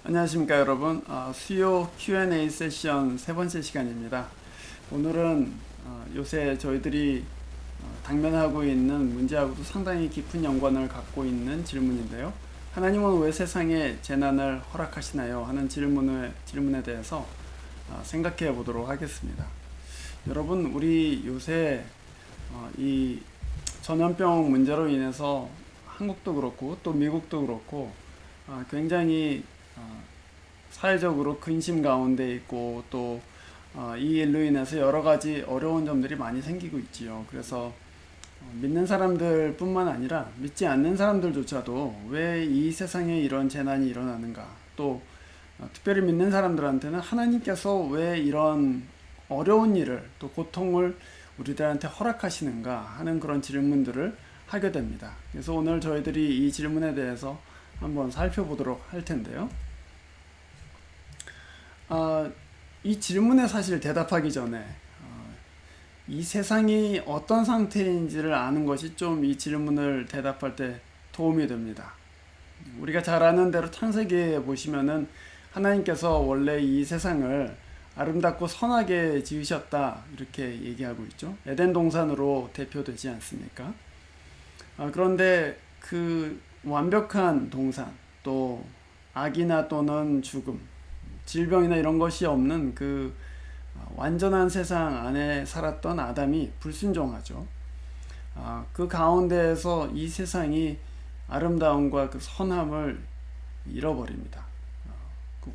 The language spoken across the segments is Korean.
안녕하십니까 여러분. 수요 Q&A 세션 세 번째 시간입니다. 오늘은 요새 저희들이 당면하고 있는 문제하고도 상당히 깊은 연관을 갖고 있는 질문인데요. 하나님은 왜 세상에 재난을 허락하시나요? 하는 질문에 대해서 생각해 보도록 하겠습니다. 여러분, 우리 요새 이 전염병 문제로 인해서 한국도 그렇고 또 미국도 그렇고 굉장히 사회적으로 근심 가운데 있고 또 이 일로 인해서 여러 가지 어려운 점들이 많이 생기고 있지요. 그래서 믿는 사람들뿐만 아니라 믿지 않는 사람들조차도 왜 이 세상에 이런 재난이 일어나는가, 또 특별히 믿는 사람들한테는 하나님께서 왜 이런 어려운 일을 또 고통을 우리들한테 허락하시는가 하는 그런 질문들을 하게 됩니다. 그래서 오늘 저희들이 이 질문에 대해서 한번 살펴보도록 할 텐데요. 이 질문에 사실 대답하기 전에 이 세상이 어떤 상태인지를 아는 것이 좀 이 질문을 대답할 때 도움이 됩니다. 우리가 잘 아는 대로 창세기에 보시면은 하나님께서 원래 이 세상을 아름답고 선하게 지으셨다 이렇게 얘기하고 있죠. 에덴 동산으로 대표되지 않습니까? 그런데 그 완벽한 동산, 또 악이나 또는 죽음, 질병이나 이런 것이 없는 그 완전한 세상 안에 살았던 아담이 불순종하죠. 그 가운데에서 이 세상이 아름다움과 그 선함을 잃어버립니다.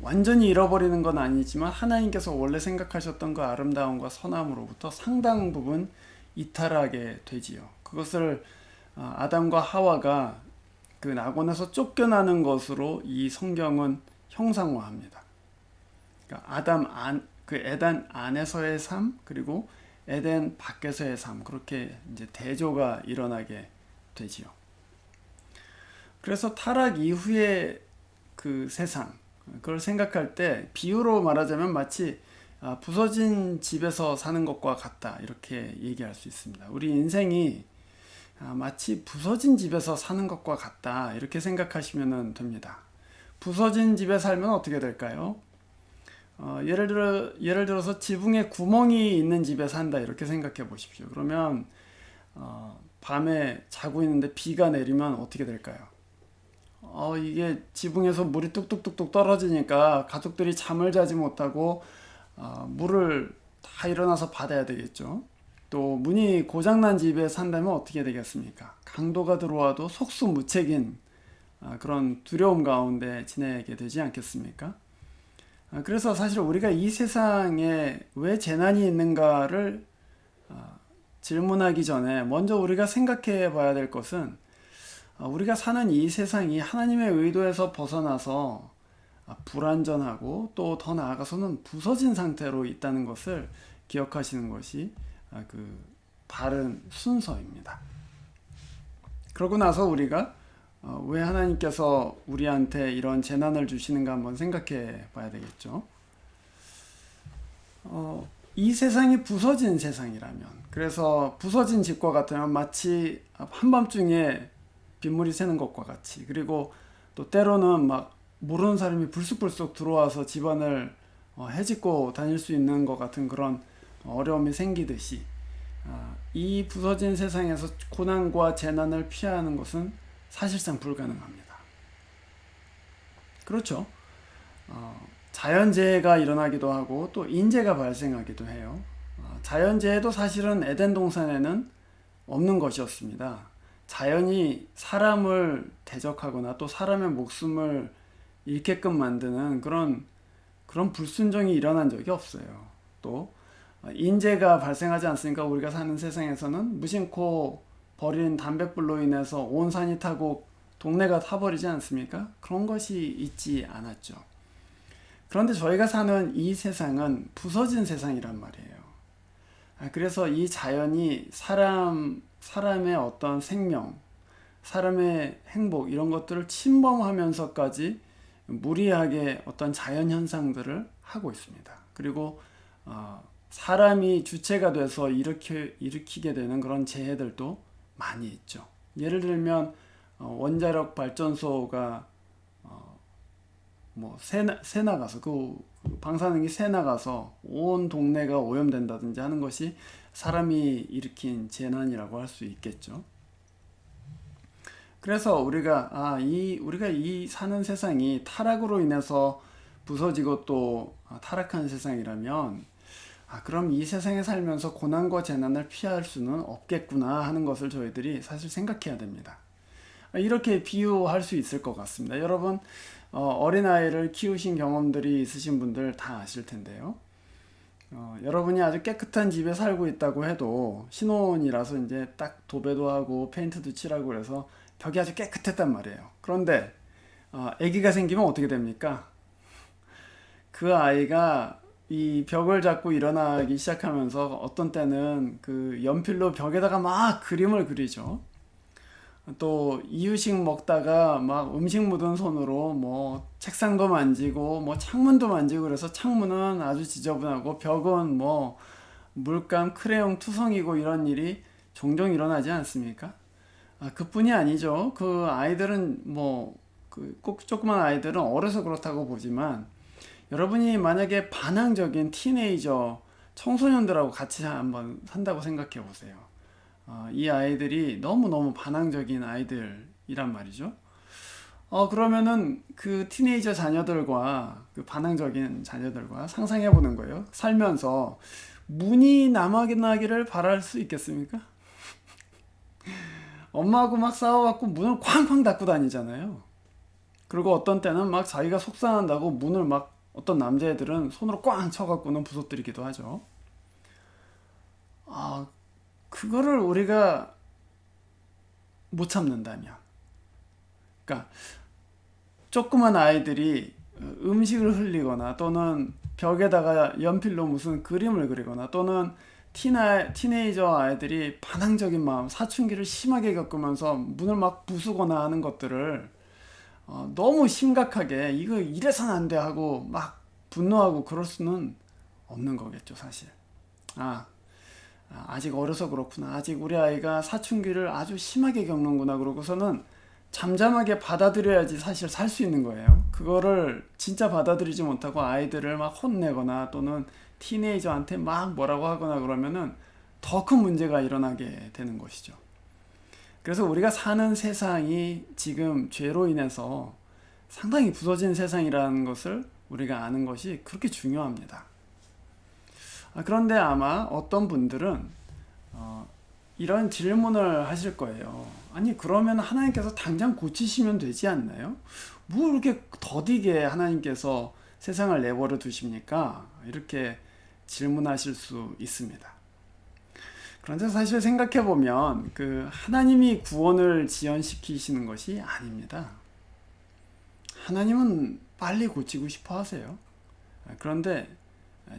완전히 잃어버리는 건 아니지만 하나님께서 원래 생각하셨던 그 아름다움과 선함으로부터 상당 부분 이탈하게 되지요. 그것을 아담과 하와가 그 낙원에서 쫓겨나는 것으로 이 성경은 형상화합니다. 그러니까 그 에덴 안에서의 삶, 그리고 에덴 밖에서의 삶, 그렇게 이제 대조가 일어나게 되지요. 그래서 타락 이후의 그 세상, 그걸 생각할 때 비유로 말하자면 마치 부서진 집에서 사는 것과 같다, 이렇게 얘기할 수 있습니다. 우리 인생이 마치 부서진 집에서 사는 것과 같다, 이렇게 생각하시면 됩니다. 부서진 집에 살면 어떻게 될까요? 예를 들어서 지붕에 구멍이 있는 집에 산다, 이렇게 생각해 보십시오. 그러면 밤에 자고 있는데 비가 내리면 어떻게 될까요? 이게 지붕에서 물이 뚝뚝뚝뚝 떨어지니까 가족들이 잠을 자지 못하고 물을 다 일어나서 받아야 되겠죠. 또 문이 고장난 집에 산다면 어떻게 되겠습니까? 강도가 들어와도 속수무책인 그런 두려움 가운데 지내게 되지 않겠습니까? 그래서 사실 우리가 이 세상에 왜 재난이 있는가를 질문하기 전에 먼저 우리가 생각해 봐야 될 것은 우리가 사는 이 세상이 하나님의 의도에서 벗어나서 불완전하고 또 더 나아가서는 부서진 상태로 있다는 것을 기억하시는 것이 그 바른 순서입니다. 그러고 나서 우리가 왜 하나님께서 우리한테 이런 재난을 주시는가 한번 생각해 봐야 되겠죠. 이 세상이 부서진 세상이라면, 그래서 부서진 집과 같으면 마치 한밤중에 빗물이 새는 것과 같이, 그리고 또 때로는 막 모르는 사람이 불쑥불쑥 들어와서 집안을 헤집고 다닐 수 있는 것 같은 그런 어려움이 생기듯이 이 부서진 세상에서 고난과 재난을 피하는 것은 사실상 불가능합니다. 그렇죠. 자연재해가 일어나기도 하고 또 인재가 발생하기도 해요. 자연재해도 사실은 에덴 동산에는 없는 것이었습니다. 자연이 사람을 대적하거나 또 사람의 목숨을 잃게끔 만드는 그런 불순종이 일어난 적이 없어요. 또 인재가 발생하지 않으니까 우리가 사는 세상에서는 무심코 버린 담뱃불로 인해서 온 산이 타고 동네가 타버리지 않습니까? 그런 것이 있지 않았죠. 그런데 저희가 사는 이 세상은 부서진 세상이란 말이에요. 그래서 이 자연이 사람의 어떤 생명, 사람의 행복, 이런 것들을 침범하면서까지 무리하게 어떤 자연 현상들을 하고 있습니다. 그리고 사람이 주체가 돼서 일으키게 되는 그런 재해들도 많이 있죠. 예를 들면 원자력 발전소가 뭐 새 나가서 그 방사능이 새 나가서 온 동네가 오염된다든지 하는 것이 사람이 일으킨 재난이라고 할 수 있겠죠. 그래서 우리가 이 사는 세상이 타락으로 인해서 부서지고 또 타락한 세상이라면, 그럼 이 세상에 살면서 고난과 재난을 피할 수는 없겠구나 하는 것을 저희들이 사실 생각해야 됩니다. 이렇게 비유할 수 있을 것 같습니다. 여러분, 어린아이를 키우신 경험들이 있으신 분들 다 아실 텐데요. 여러분이 아주 깨끗한 집에 살고 있다고 해도 신혼이라서 이제 딱 도배도 하고 페인트도 칠하고 그래서 벽이 아주 깨끗했단 말이에요. 그런데 아기가 생기면 어떻게 됩니까? 그 아이가 이 벽을 잡고 일어나기 시작하면서 어떤 때는 그 연필로 벽에다가 막 그림을 그리죠. 또 이유식 먹다가 막 음식 묻은 손으로 뭐 책상도 만지고 뭐 창문도 만지고 그래서 창문은 아주 지저분하고 벽은 뭐 물감, 크레용 투성이고 이런 일이 종종 일어나지 않습니까? 그뿐이 아니죠. 그 아이들은 꼭 조그만 아이들은 어려서 그렇다고 보지만 여러분이 만약에 반항적인 티네이저 청소년들하고 같이 한번 산다고 생각해 보세요. 이 아이들이 너무너무 반항적인 아이들이란 말이죠. 그러면은 그 티네이저 자녀들과 그 반항적인 자녀들과 상상해 보는 거예요. 살면서 문이 남아나기를 바랄 수 있겠습니까? 엄마하고 막 싸워갖고 문을 쾅쾅 닫고 다니잖아요. 그리고 어떤 때는 막 자기가 속상한다고 문을 막 어떤 남자애들은 손으로 꽝 쳐갖고는 부서뜨리기도 하죠. 그거를 우리가 못 참는다면, 그러니까 조그만 아이들이 음식을 흘리거나 또는 벽에다가 연필로 무슨 그림을 그리거나 또는 티네이저 아이들이 반항적인 마음, 사춘기를 심하게 겪으면서 문을 막 부수거나 하는 것들을 너무 심각하게 이거 이래서는 안 돼 하고 막 분노하고 그럴 수는 없는 거겠죠, 사실. 아직 어려서 그렇구나. 아직 우리 아이가 사춘기를 아주 심하게 겪는구나. 그러고서는 잠잠하게 받아들여야지 사실 살 수 있는 거예요. 그거를 진짜 받아들이지 못하고 아이들을 막 혼내거나 또는 티네이저한테 막 뭐라고 하거나 그러면은 더 큰 문제가 일어나게 되는 것이죠. 그래서 우리가 사는 세상이 지금 죄로 인해서 상당히 부서진 세상이라는 것을 우리가 아는 것이 그렇게 중요합니다. 그런데 아마 어떤 분들은 이런 질문을 하실 거예요. 아니, 그러면 하나님께서 당장 고치시면 되지 않나요? 뭐 이렇게 더디게 하나님께서 세상을 내버려 두십니까? 이렇게 질문하실 수 있습니다. 그런데 사실 생각해 보면 그 하나님이 구원을 지연시키시는 것이 아닙니다. 하나님은 빨리 고치고 싶어 하세요. 그런데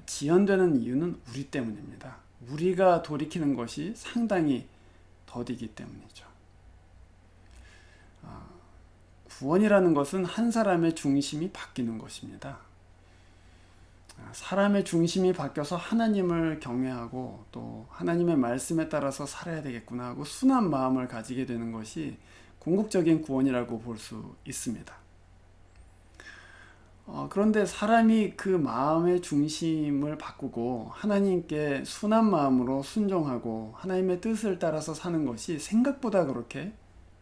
지연되는 이유는 우리 때문입니다. 우리가 돌이키는 것이 상당히 더디기 때문이죠. 구원이라는 것은 한 사람의 중심이 바뀌는 것입니다. 사람의 중심이 바뀌어서 하나님을 경외하고 또 하나님의 말씀에 따라서 살아야 되겠구나 하고 순한 마음을 가지게 되는 것이 궁극적인 구원이라고 볼 수 있습니다. 그런데 사람이 그 마음의 중심을 바꾸고 하나님께 순한 마음으로 순종하고 하나님의 뜻을 따라서 사는 것이 생각보다 그렇게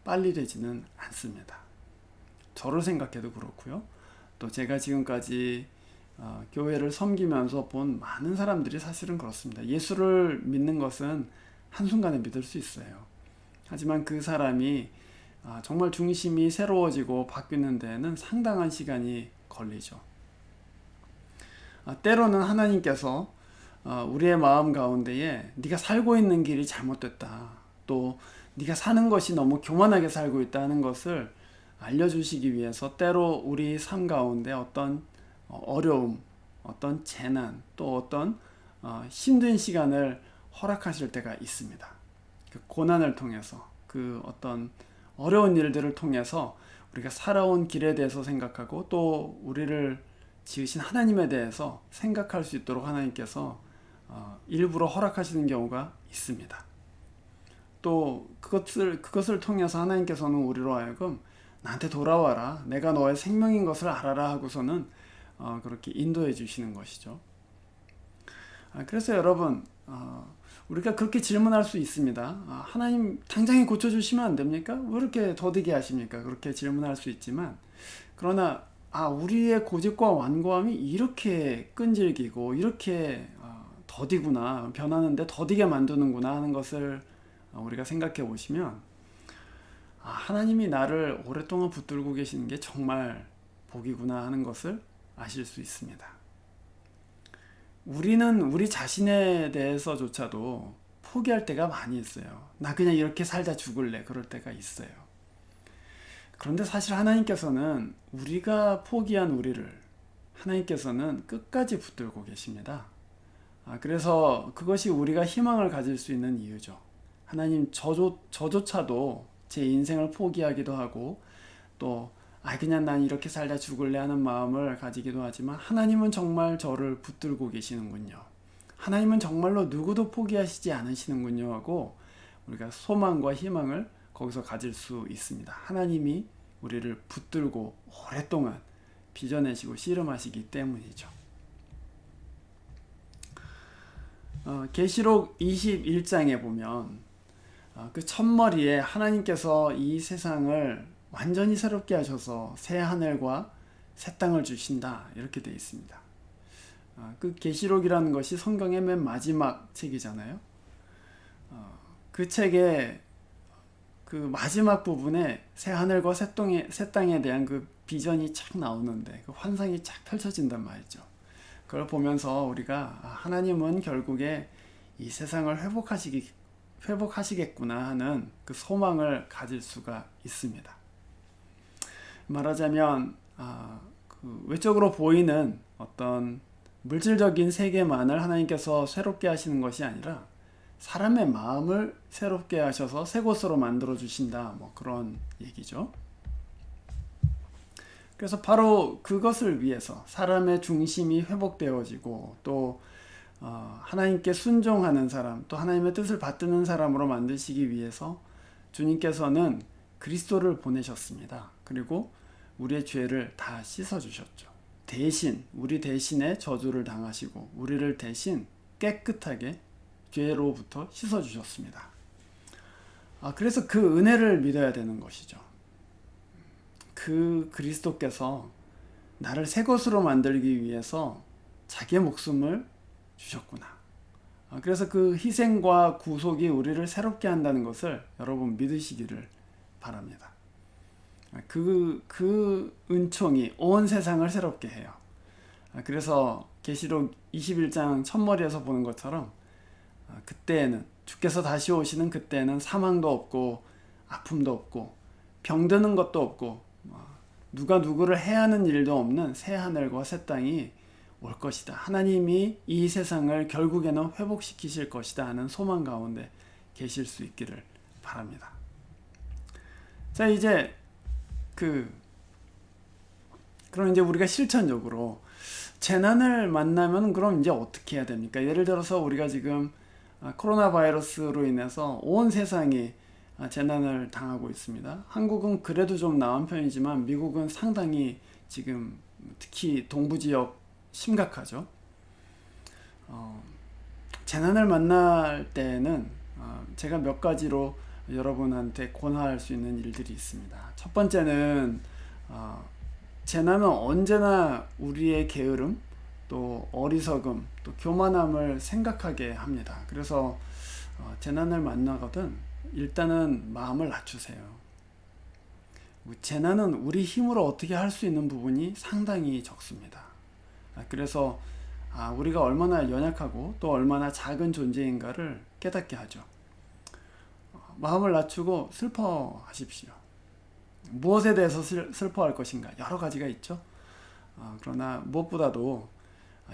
빨리 되지는 않습니다. 저를 생각해도 그렇고요. 또 제가 지금까지 교회를 섬기면서 본 많은 사람들이 사실은 그렇습니다. 예수를 믿는 것은 한순간에 믿을 수 있어요. 하지만 그 사람이 정말 중심이 새로워지고 바뀌는 데에는 상당한 시간이 걸리죠. 때로는 하나님께서 우리의 마음 가운데에 네가 살고 있는 길이 잘못됐다, 또 네가 사는 것이 너무 교만하게 살고 있다는 것을 알려주시기 위해서 때로 우리 삶 가운데 어떤 어려움, 어떤 재난, 또 어떤 힘든 시간을 허락하실 때가 있습니다. 그 고난을 통해서, 그 어떤 어려운 일들을 통해서 우리가 살아온 길에 대해서 생각하고 또 우리를 지으신 하나님에 대해서 생각할 수 있도록 하나님께서 일부러 허락하시는 경우가 있습니다. 또 그것을 통해서 하나님께서는 우리로 하여금 나한테 돌아와라. 내가 너의 생명인 것을 알아라 하고서는 그렇게 인도해 주시는 것이죠. 그래서 여러분, 우리가 그렇게 질문할 수 있습니다. 하나님 당장에 고쳐주시면 안 됩니까? 왜 이렇게 더디게 하십니까? 그렇게 질문할 수 있지만, 그러나 우리의 고집과 완고함이 이렇게 끈질기고 이렇게 더디구나, 변하는데 더디게 만드는구나 하는 것을 우리가 생각해 보시면, 하나님이 나를 오랫동안 붙들고 계시는 게 정말 복이구나 하는 것을 아실 수 있습니다. 우리는 우리 자신에 대해서조차도 포기할 때가 많이 있어요. 나 그냥 이렇게 살다 죽을래. 그럴 때가 있어요. 그런데 사실 하나님께서는 우리가 포기한 우리를 하나님께서는 끝까지 붙들고 계십니다. 그래서 그것이 우리가 희망을 가질 수 있는 이유죠. 하나님 저조차도 제 인생을 포기하기도 하고 또 그냥 난 이렇게 살다 죽을래 하는 마음을 가지기도 하지만 하나님은 정말 저를 붙들고 계시는군요. 하나님은 정말로 누구도 포기하시지 않으시는군요 하고 우리가 소망과 희망을 거기서 가질 수 있습니다. 하나님이 우리를 붙들고 오랫동안 빚어내시고 씨름하시기 때문이죠. 계시록 21장에 보면 그 첫머리에 하나님께서 이 세상을 완전히 새롭게 하셔서 새 하늘과 새 땅을 주신다 이렇게 되어 있습니다. 그 계시록이라는 것이 성경의 맨 마지막 책이잖아요. 그 책의 그 마지막 부분에 새 하늘과 새 땅에 대한 그 비전이 착 나오는데 그 환상이 착 펼쳐진단 말이죠. 그걸 보면서 우리가 하나님은 결국에 이 세상을 회복하시겠구나 하는 그 소망을 가질 수가 있습니다. 말하자면 그 외적으로 보이는 어떤 물질적인 세계만을 하나님께서 새롭게 하시는 것이 아니라 사람의 마음을 새롭게 하셔서 새 곳으로 만들어 주신다, 그런 얘기죠. 그래서 바로 그것을 위해서 사람의 중심이 회복되어지고 또 하나님께 순종하는 사람, 또 하나님의 뜻을 받드는 사람으로 만드시기 위해서 주님께서는 그리스도를 보내셨습니다. 그리고 우리의 죄를 다 씻어주셨죠. 우리 대신에 저주를 당하시고 우리를 대신 깨끗하게 죄로부터 씻어주셨습니다. 그래서 그 은혜를 믿어야 되는 것이죠. 그 그리스도께서 나를 새 것으로 만들기 위해서 자기의 목숨을 주셨구나. 그래서 그 희생과 구속이 우리를 새롭게 한다는 것을 여러분 믿으시기를 바랍니다. 그 은총이 온 세상을 새롭게 해요. 그래서 계시록 21장 첫머리에서 보는 것처럼 그때에는 주께서 다시 오시는 그때에는 사망도 없고 아픔도 없고 병드는 것도 없고 누가 누구를 해하는 일도 없는 새 하늘과 새 땅이 올 것이다. 하나님이 이 세상을 결국에는 회복시키실 것이다 하는 소망 가운데 계실 수 있기를 바랍니다. 자, 이제 그럼 이제 우리가 실천적으로 재난을 만나면 그럼 이제 어떻게 해야 됩니까? 예를 들어서 우리가 지금 코로나 바이러스로 인해서 온 세상이 재난을 당하고 있습니다. 한국은 그래도 좀 나은 편이지만 미국은 상당히 지금 특히 동부 지역 심각하죠. 재난을 만날 때는 제가 몇 가지로 여러분한테 권할 수 있는 일들이 있습니다. 첫 번째는 재난은 언제나 우리의 게으름, 또 어리석음, 또 교만함을 생각하게 합니다. 그래서 재난을 만나거든 일단은 마음을 낮추세요. 재난은 우리 힘으로 어떻게 할 수 있는 부분이 상당히 적습니다. 그래서 우리가 얼마나 연약하고 또 얼마나 작은 존재인가를 깨닫게 하죠. 마음을 낮추고 슬퍼하십시오. 무엇에 대해서 슬퍼할 것인가? 여러 가지가 있죠. 그러나 무엇보다도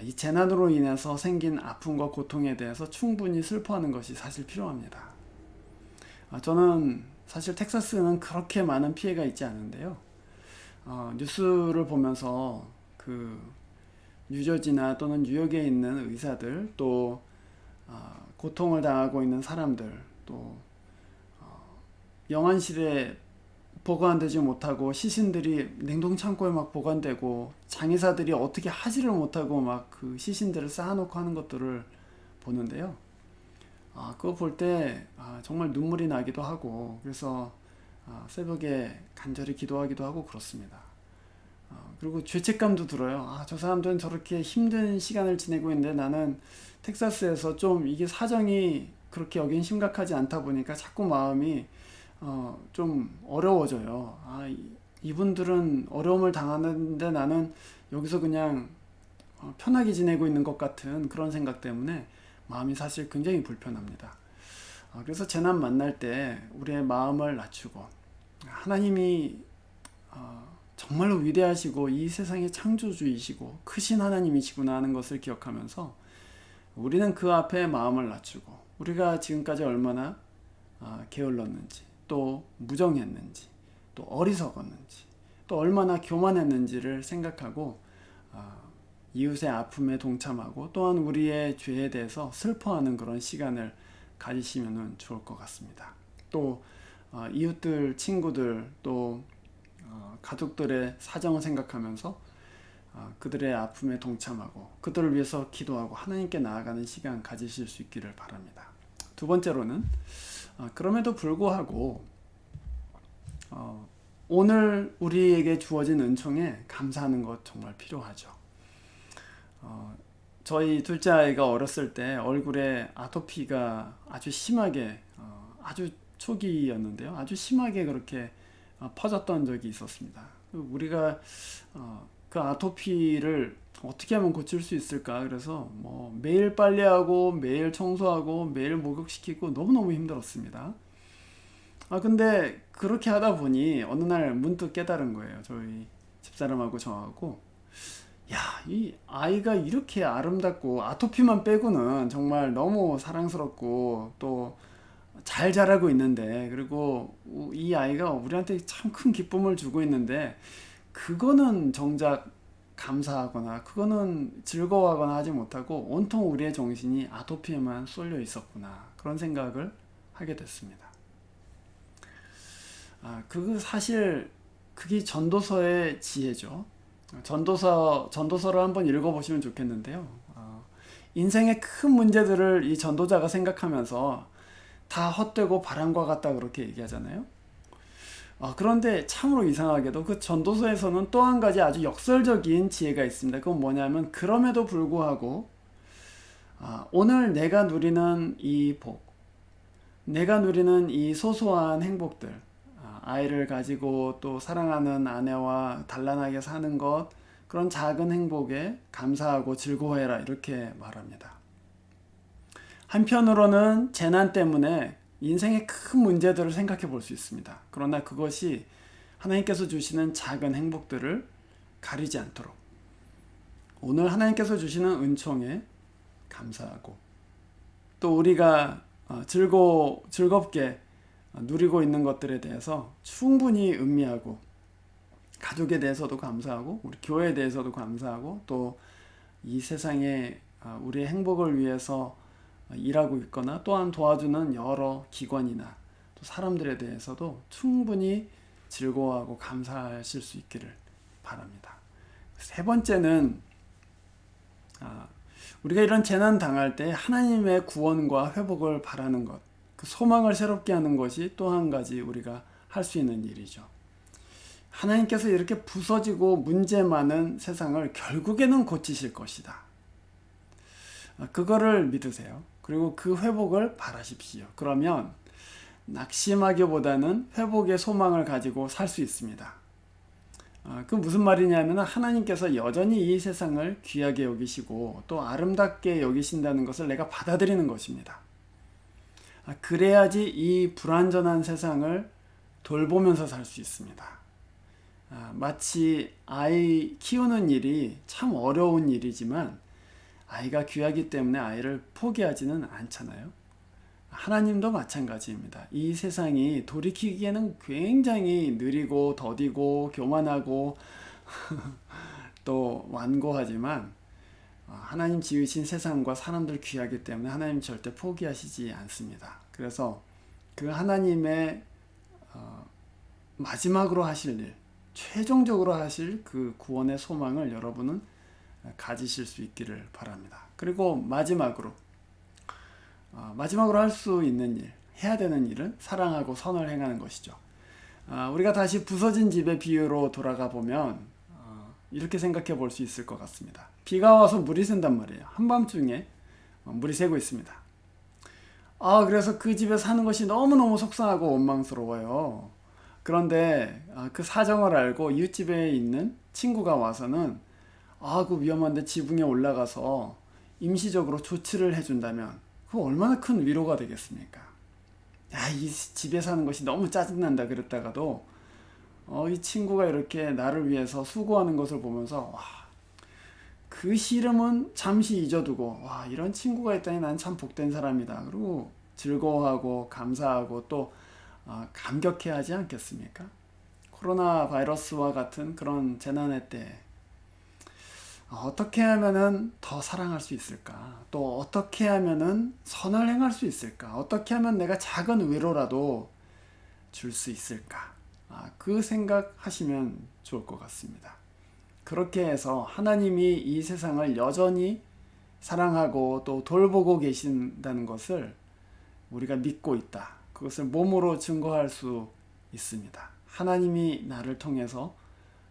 이 재난으로 인해서 생긴 아픔과 고통에 대해서 충분히 슬퍼하는 것이 사실 필요합니다. 저는 사실 텍사스는 그렇게 많은 피해가 있지 않은데요. 뉴스를 보면서 그 뉴저지나 또는 뉴욕에 있는 의사들, 또 고통을 당하고 있는 사람들, 또 영안실에 보관되지 못하고 시신들이 냉동창고에 막 보관되고 장의사들이 어떻게 하지를 못하고 막 그 시신들을 쌓아놓고 하는 것들을 보는데요. 그거 볼 때 정말 눈물이 나기도 하고 그래서 새벽에 간절히 기도하기도 하고 그렇습니다. 그리고 죄책감도 들어요. 저 사람들은 저렇게 힘든 시간을 지내고 있는데 나는 텍사스에서 좀 이게 사정이 그렇게 여긴 심각하지 않다 보니까 자꾸 마음이 좀 어려워져요. 이분들은 어려움을 당하는데 나는 여기서 그냥 편하게 지내고 있는 것 같은 그런 생각 때문에 마음이 사실 굉장히 불편합니다. 그래서 재난 만날 때 우리의 마음을 낮추고 하나님이 정말로 위대하시고 이 세상의 창조주이시고 크신 하나님이시구나 하는 것을 기억하면서 우리는 그 앞에 마음을 낮추고 우리가 지금까지 얼마나 게을렀는지 또 무정했는지 또 어리석었는지 또 얼마나 교만했는지를 생각하고 이웃의 아픔에 동참하고 또한 우리의 죄에 대해서 슬퍼하는 그런 시간을 가지시면 좋을 것 같습니다. 또 이웃들, 친구들 또 가족들의 사정을 생각하면서 그들의 아픔에 동참하고 그들을 위해서 기도하고 하나님께 나아가는 시간 가지실 수 있기를 바랍니다. 두 번째로는 그럼에도 불구하고 오늘 우리에게 주어진 은총에 감사하는 것 정말 필요하죠. 저희 둘째 아이가 어렸을 때 얼굴에 아토피가 아주 심하게 아주 초기였는데요. 아주 심하게 그렇게 퍼졌던 적이 있었습니다. 우리가 그 아토피를 어떻게 하면 고칠 수 있을까? 그래서 뭐 매일 빨래하고 매일 청소하고 매일 목욕시키고 너무너무 힘들었습니다. 근데 그렇게 하다 보니 어느 날 문득 깨달은 거예요. 저희 집사람하고 저하고 이 아이가 이렇게 아름답고 아토피만 빼고는 정말 너무 사랑스럽고 또 잘 자라고 있는데 그리고 이 아이가 우리한테 참 큰 기쁨을 주고 있는데 그거는 정작 감사하거나 그거는 즐거워하거나 하지 못하고 온통 우리의 정신이 아토피에만 쏠려 있었구나 그런 생각을 하게 됐습니다. 사실 그게 전도서의 지혜죠. 전도서를 한번 읽어보시면 좋겠는데요. 인생의 큰 문제들을 이 전도자가 생각하면서 다 헛되고 바람과 같다 그렇게 얘기하잖아요. 그런데 참으로 이상하게도 그 전도서에서는 또 한 가지 아주 역설적인 지혜가 있습니다. 그건 뭐냐면 그럼에도 불구하고 오늘 내가 누리는 이 복, 내가 누리는 이 소소한 행복들, 아이를 가지고 또 사랑하는 아내와 단란하게 사는 것, 그런 작은 행복에 감사하고 즐거워해라 이렇게 말합니다. 한편으로는 재난 때문에 인생의 큰 문제들을 생각해 볼 수 있습니다. 그러나 그것이 하나님께서 주시는 작은 행복들을 가리지 않도록 오늘 하나님께서 주시는 은총에 감사하고 또 우리가 즐겁게 누리고 있는 것들에 대해서 충분히 음미하고 가족에 대해서도 감사하고 우리 교회에 대해서도 감사하고 또 이 세상에 우리의 행복을 위해서 일하고 있거나 또한 도와주는 여러 기관이나 또 사람들에 대해서도 충분히 즐거워하고 감사하실 수 있기를 바랍니다. 세 번째는 우리가 이런 재난 당할 때 하나님의 구원과 회복을 바라는 것, 그 소망을 새롭게 하는 것이 또 한 가지 우리가 할 수 있는 일이죠. 하나님께서 이렇게 부서지고 문제 많은 세상을 결국에는 고치실 것이다. 그거를 믿으세요. 그리고 그 회복을 바라십시오. 그러면 낙심하기보다는 회복의 소망을 가지고 살 수 있습니다. 그 무슨 말이냐면 하나님께서 여전히 이 세상을 귀하게 여기시고 또 아름답게 여기신다는 것을 내가 받아들이는 것입니다. 그래야지 이 불완전한 세상을 돌보면서 살 수 있습니다. 마치 아이 키우는 일이 참 어려운 일이지만 아이가 귀하기 때문에 아이를 포기하지는 않잖아요. 하나님도 마찬가지입니다. 이 세상이 돌이키기에는 굉장히 느리고 더디고 교만하고 또 완고하지만 하나님 지으신 세상과 사람들 귀하기 때문에 하나님 절대 포기하시지 않습니다. 그래서 그 하나님의 마지막으로 하실 일, 최종적으로 하실 그 구원의 소망을 여러분은 가지실 수 있기를 바랍니다. 그리고 마지막으로 할 수 있는 일, 해야 되는 일은 사랑하고 선을 행하는 것이죠. 우리가 다시 부서진 집의 비유로 돌아가 보면 이렇게 생각해 볼 수 있을 것 같습니다. 비가 와서 물이 샌단 말이에요. 한밤중에 물이 새고 있습니다. 그래서 그 집에 사는 것이 너무너무 속상하고 원망스러워요. 그런데 그 사정을 알고 이웃집에 있는 친구가 와서는 그 위험한데 지붕에 올라가서 임시적으로 조치를 해준다면 그거 얼마나 큰 위로가 되겠습니까? 이 집에 사는 것이 너무 짜증난다 그랬다가도 이 친구가 이렇게 나를 위해서 수고하는 것을 보면서 그 시름은 잠시 잊어두고 이런 친구가 있다니 난 참 복된 사람이다. 그리고 즐거워하고 감사하고 또 감격해 하지 않겠습니까? 코로나 바이러스와 같은 그런 재난의 때 어떻게 하면은 더 사랑할 수 있을까? 또 어떻게 하면은 선을 행할 수 있을까? 어떻게 하면 내가 작은 위로라도 줄 수 있을까? 그 생각하시면 좋을 것 같습니다. 그렇게 해서 하나님이 이 세상을 여전히 사랑하고 또 돌보고 계신다는 것을 우리가 믿고 있다. 그것을 몸으로 증거할 수 있습니다. 하나님이 나를 통해서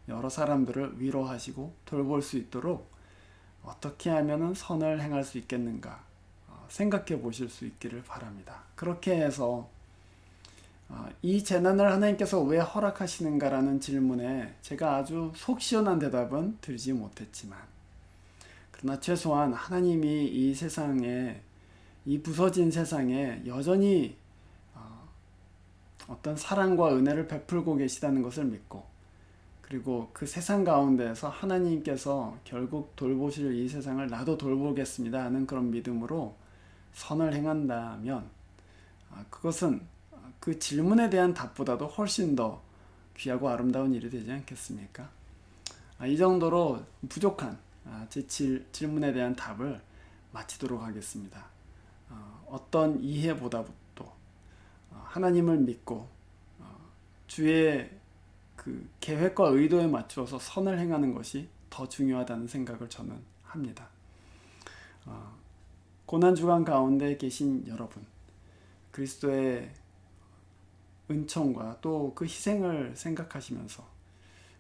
여러 사람들을 위로하시고 돌볼 수 있도록 어떻게 하면 선을 행할 수 있겠는가 생각해 보실 수 있기를 바랍니다. 그렇게 해서 이 재난을 하나님께서 왜 허락하시는가라는 질문에 제가 아주 속 시원한 대답은 드리지 못했지만, 그러나 최소한 하나님이 이 세상에, 이 부서진 세상에 여전히 어떤 사랑과 은혜를 베풀고 계시다는 것을 믿고, 그리고 그 세상 가운데에서 하나님께서 결국 돌보실 이 세상을 나도 돌보겠습니다 하는 그런 믿음으로 선을 행한다면 그것은 그 질문에 대한 답보다도 훨씬 더 귀하고 아름다운 일이 되지 않겠습니까? 이 정도로 부족한 제 질문에 대한 답을 마치도록 하겠습니다. 어떤 이해보다도 하나님을 믿고 주의 그 계획과 의도에 맞추어서 선을 행하는 것이 더 중요하다는 생각을 저는 합니다. 고난주간 가운데 계신 여러분, 그리스도의 은총과 또 그 희생을 생각하시면서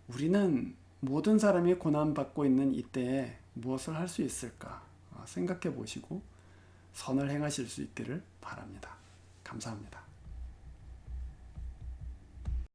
우리는 모든 사람이 고난받고 있는 이때에 무엇을 할 수 있을까 생각해 보시고 선을 행하실 수 있기를 바랍니다. 감사합니다.